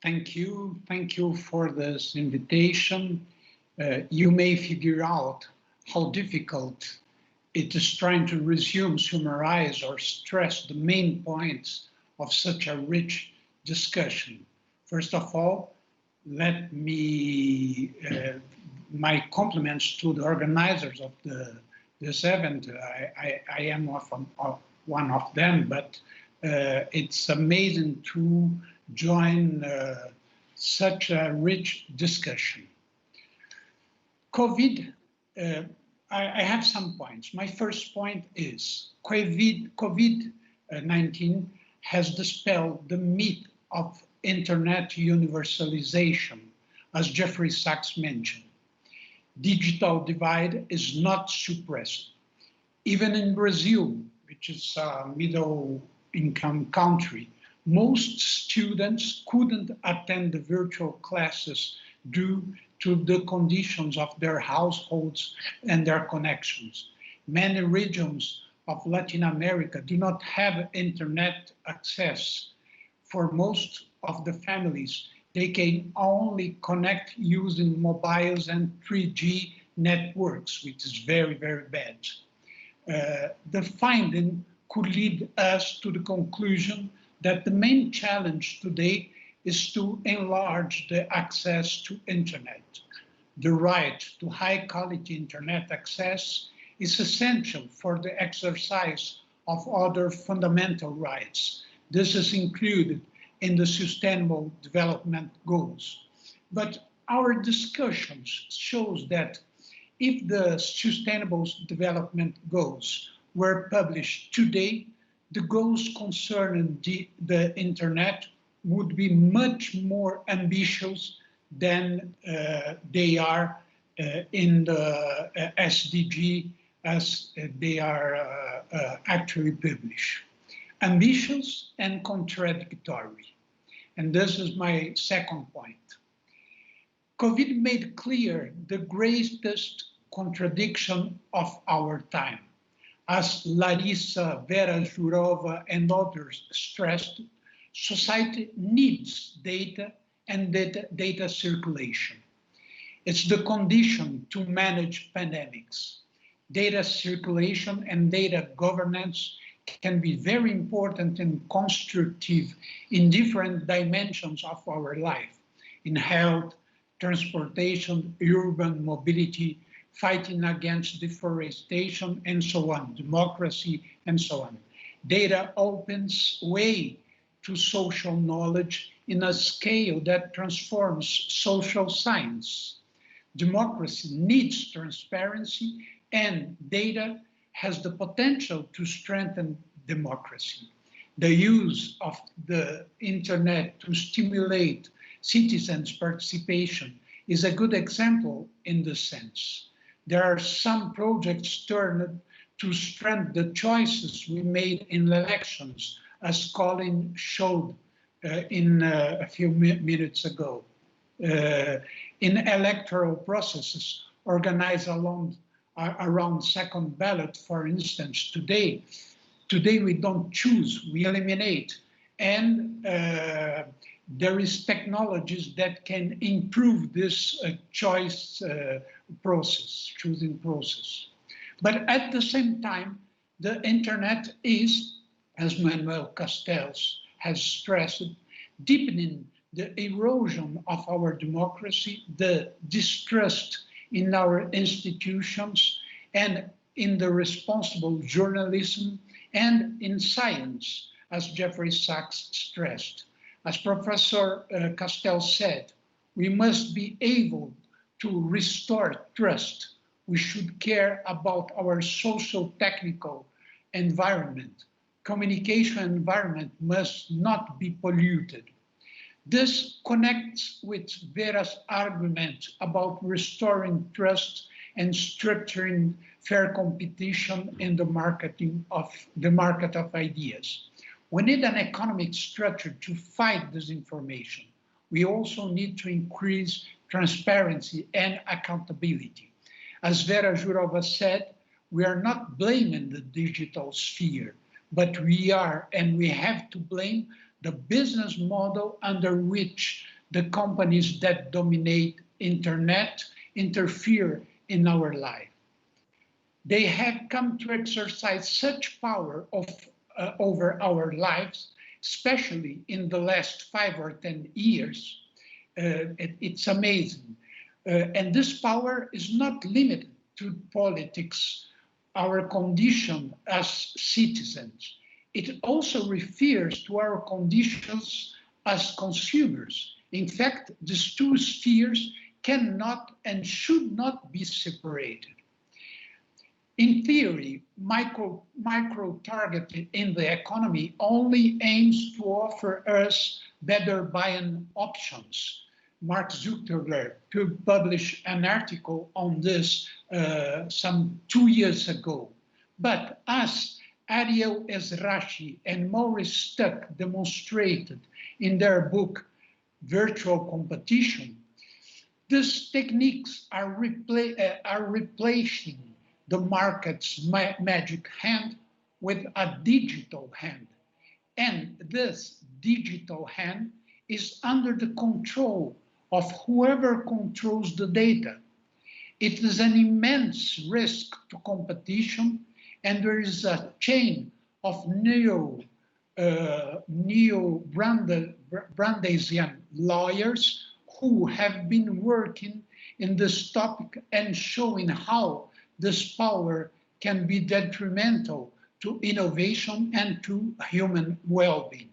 Thank you. Thank you for this invitation. You may figure out how difficult it is trying to resume, summarize, or stress the main points of such a rich discussion. First of all, let me, my compliments to the organizers of this event. I am one of them, but it's amazing to join such a rich discussion. COVID, I have some points. My first point is COVID-19 has dispelled the myth of internet universalization, as Jeffrey Sachs mentioned. Digital divide is not suppressed. Even in Brazil, which is a middle-income country, most students couldn't attend the virtual classes due to the conditions of their households and their connections. Many regions of Latin America do not have internet access. For most of the families, they can only connect using mobiles and 3G networks, which is very, very bad. The finding could lead us to the conclusion that the main challenge today is to enlarge the access to internet. The right to high-quality internet access is essential for the exercise of other fundamental rights. This is included in the Sustainable Development Goals. But our discussions shows that if the Sustainable Development Goals were published today, the goals concerning the internet would be much more ambitious than they are in the SDG as they are actually published. Ambitious and contradictory. And this is my second point. COVID made clear the greatest contradiction of our time. As Larissa, Vera Jourova, and others stressed, society needs data and data circulation. It's the condition to manage pandemics. Data circulation and data governance can be very important and constructive in different dimensions of our life, in health, transportation, urban mobility, fighting against deforestation, and so on, democracy, and so on. Data opens way to social knowledge in a scale that transforms social science. Democracy needs transparency, and data has the potential to strengthen democracy. The use of the internet to stimulate citizens' participation is a good example in this sense. There are some projects turned to strengthen the choices we made in elections, as Colin showed in a few minutes ago. In electoral processes organized around second ballot, for instance, today we don't choose, we eliminate. And there is technologies that can improve this choice process, choosing process. But at the same time, the internet is, as Manuel Castells has stressed, deepening the erosion of our democracy, the distrust in our institutions, and in the responsible journalism, and in science, as Jeffrey Sachs stressed. As Professor Castells said, we must be able to restore trust. We should care about our social technical environment. Communication environment must not be polluted. This connects with Vera's argument about restoring trust and structuring fair competition in the market of ideas. We need an economic structure to fight disinformation. We also need to increase transparency and accountability. As Vera Jourova said, we are not blaming the digital sphere, but we are, and we have to blame the business model under which the companies that dominate internet interfere in our life. They have come to exercise such power over our lives, especially in the last 5 or 10 years. It's amazing. And this power is not limited to politics, our condition as citizens. It also refers to our conditions as consumers. In fact, these two spheres cannot and should not be separated. In theory, micro-targeting in the economy only aims to offer us better buying options. Mark Zuckerberg published an article on this some 2 years ago. But as Ariel Ezrachi and Maurice Stuck demonstrated in their book, Virtual Competition, these techniques are replacing the market's magic hand with a digital hand. And this digital hand is under the control of whoever controls the data. It is an immense risk to competition, and there is a chain of neo-Brandeisian lawyers who have been working in this topic and showing how this power can be detrimental to innovation and to human well-being.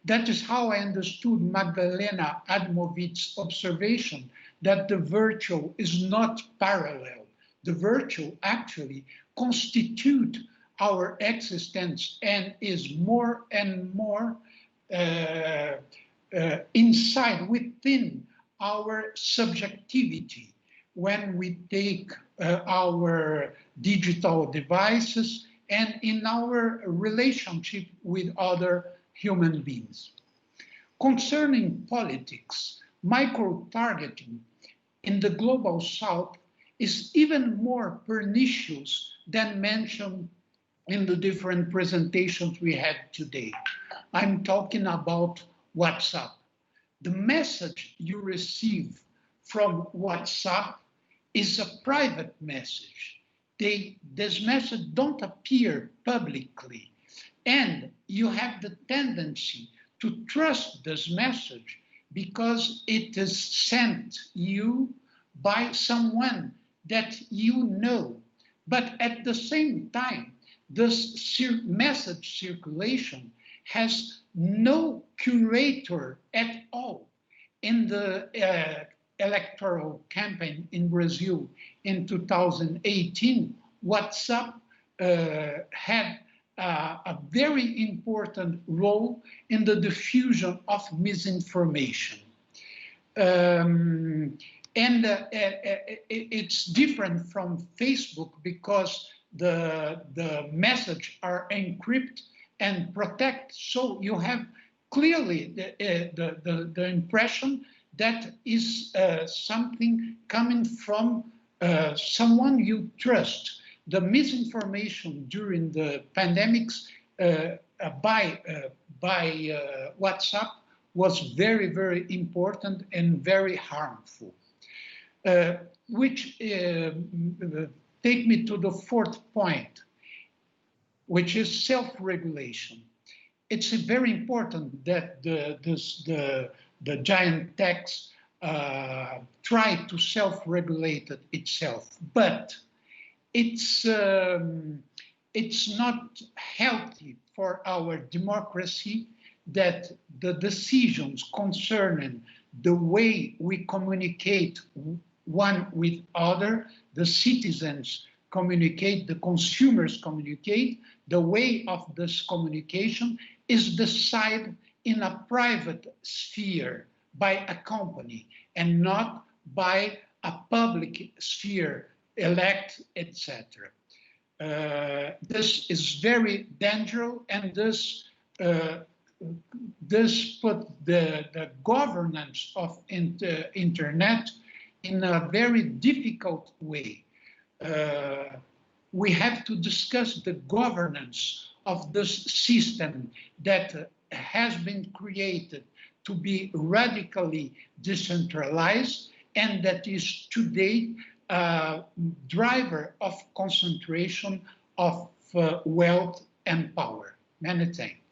That is how I understood Magdalena Adamowicz's observation that the virtual is not parallel. The virtual actually constitute our existence and is more and more inside, within our subjectivity when we take our digital devices and in our relationship with other human beings. Concerning politics, micro-targeting in the global south is even more pernicious than mentioned in the different presentations we had today. I'm talking about WhatsApp. The message you receive from WhatsApp is a private message. This message don't appear publicly, and you have the tendency to trust this message because it is sent you by someone that you know. But at the same time, this message circulation has no curator at all. In the electoral campaign in Brazil in 2018, WhatsApp had a very important role in the diffusion of misinformation. It's different from Facebook because the messages are encrypted and protected, so you have clearly the impression that is something coming from someone you trust. The misinformation during the pandemics by WhatsApp was very, very important and very harmful. Which take me to the fourth point, which is self-regulation. It's very important that the giant techs try to self-regulate itself, but it's not healthy for our democracy that the decisions concerning the way we communicate one with other, the citizens communicate, the consumers communicate, the way of this communication is decided in a private sphere by a company and not by a public sphere, elect, etc. This is very dangerous, and this put the governance of internet in a very difficult way. We have to discuss the governance of this system that has been created to be radically decentralized, and that is today a driver of concentration of wealth and power. Many thanks.